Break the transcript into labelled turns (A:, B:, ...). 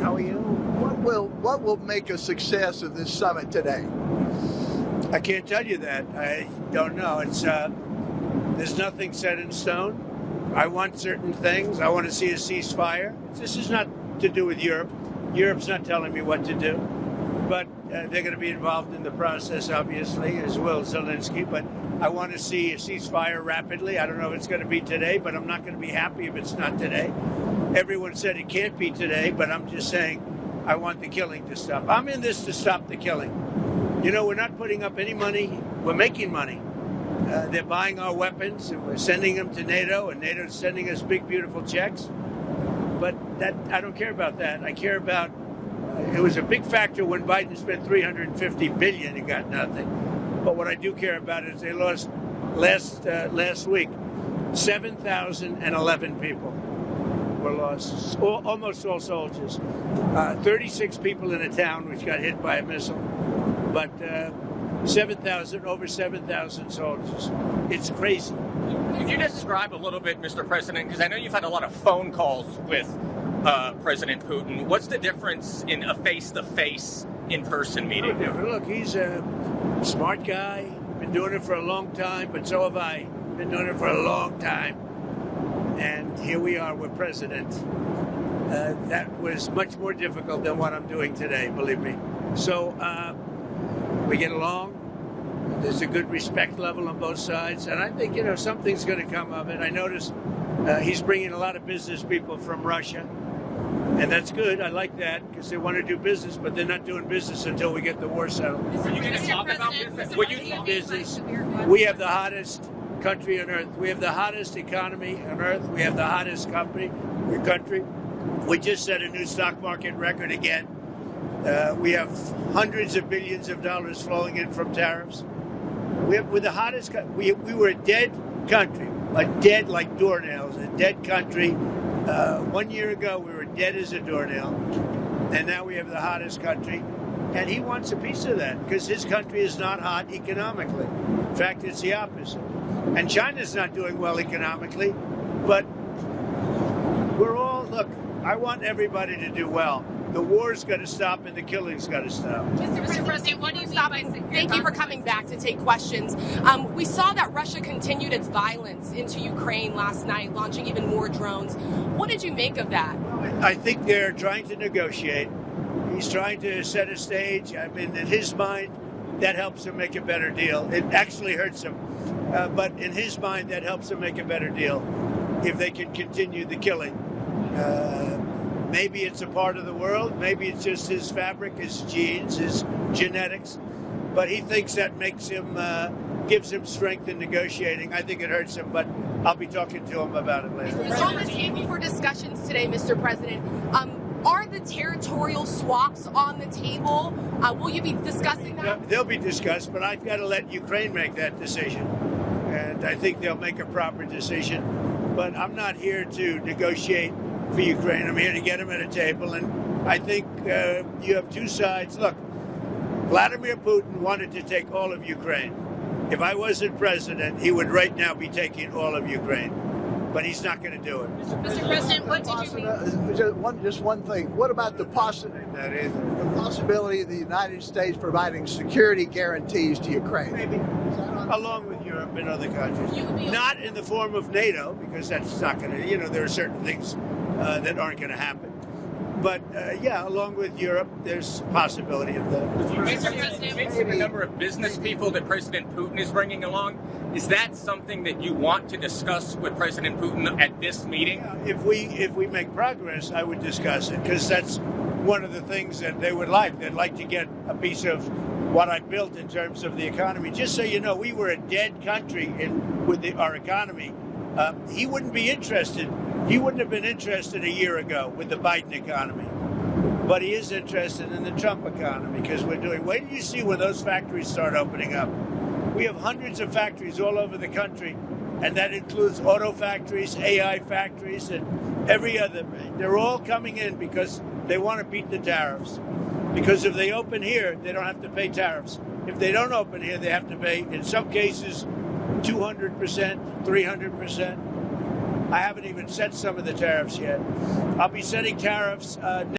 A: How are you? What will make a success of this summit today?
B: I can't tell you that. I don't know. It's there's nothing set in stone. I want certain things. I want to see a ceasefire. This is not to do with Europe. Europe's not telling me what to do. But they're going to be involved in the process, obviously, as will Zelensky. But I want to see a ceasefire rapidly. I don't know if it's going to be today, but I'm not going to be happy if it's not today. Everyone said it can't be today, but I'm just saying I want the killing to stop. I'm in this to stop the killing. You know, we're not putting up any money. We're making money. They're buying our weapons, and we're sending them to NATO, and NATO's sending us big, beautiful checks. But that I don't care about that. I care about it was a big factor when Biden spent $350 billion and got nothing. But what I do care about is they lost last week 7,011 people were lost, almost all soldiers. 36 people in a town which got hit by a missile, but over 7,000 soldiers. It's crazy.
C: Could you describe a little bit, Mr. President, because I know you've had a lot of phone calls with President Putin. What's the difference in a face-to-face, in-person meeting?
B: Look, he's a smart guy, been doing it for a long time, but so have I. Been doing it for a long time. And here we are with President. That was much more difficult than what I'm doing today, believe me. So we get along. There's a good respect level on both sides. And I think, you know, something's going to come of it. I noticed he's bringing a lot of business people from Russia. And that's good. I like that because they want to do business, but they're not doing business until we get the war settled.
C: Are you going to talk about business?
B: Will you do business? We have the hottest country on earth. We have the hottest economy on earth. We have the hottest country. We just set a new stock market record again. We have hundreds of billions of dollars flowing in from tariffs. We're the hottest. We were a dead country, dead like doornails, a dead country. 1 year ago, we were dead as a doornail, and now we have the hottest country. And he wants a piece of that because his country is not hot economically. In fact, it's the opposite. And China's not doing well economically, but look, I want everybody to do well. The war's got to stop and the killing's got to stop.
D: Mr. President, what do you stop? Thank you for coming back to take questions. We saw that Russia continued its violence into Ukraine last night, launching even more drones. What did you make of that?
B: I think they're trying to negotiate. He's trying to set a stage. I mean, in his mind, that helps him make a better deal. It actually hurts him. But in his mind, that helps him make a better deal if they can continue the killing. Maybe it's a part of the world. Maybe it's just his fabric, his genes, his genetics. But he thinks that makes him, gives him strength in negotiating. I think it hurts him, but I'll be talking to him about it later.
D: It's on the table for discussions today, Mr. President. Are the territorial swaps on the table? Will you be discussing that?
B: They'll be discussed, but I've got to let Ukraine make that decision. And I think they'll make a proper decision. But I'm not here to negotiate for Ukraine. I'm here to get them at a table. And I think you have two sides. Look, Vladímir Putin wanted to take all of Ukraine. If I wasn't president, he would right now be taking all of Ukraine. But he's not going to do it.
D: Mr. President, what did you mean?
A: Just one thing. What about the possibility of the United States providing security guarantees to Ukraine?
B: Maybe. Along with Europe and other countries. Not in the form of NATO, because that's not going to, there are certain things that aren't going to happen. But, along with Europe, there's a possibility of that.
C: Mr. President, the number of business people that President Putin is bringing along, is that something that you want to discuss with President Putin at this meeting?
B: Yeah, if we make progress, I would discuss it, because that's one of the things that they would like. They'd like to get a piece of what I built in terms of the economy. Just so you know, we were a dead country with our economy. He wouldn't be interested. He wouldn't have been interested a year ago with the Biden economy. But he is interested in the Trump economy because wait till you see when those factories start opening up. We have hundreds of factories all over the country, and that includes auto factories, AI factories, and every other. They're all coming in because they want to beat the tariffs. Because if they open here, they don't have to pay tariffs. If they don't open here, they have to pay, in some cases, 200%, 300%. I haven't even set some of the tariffs yet. I'll be setting tariffs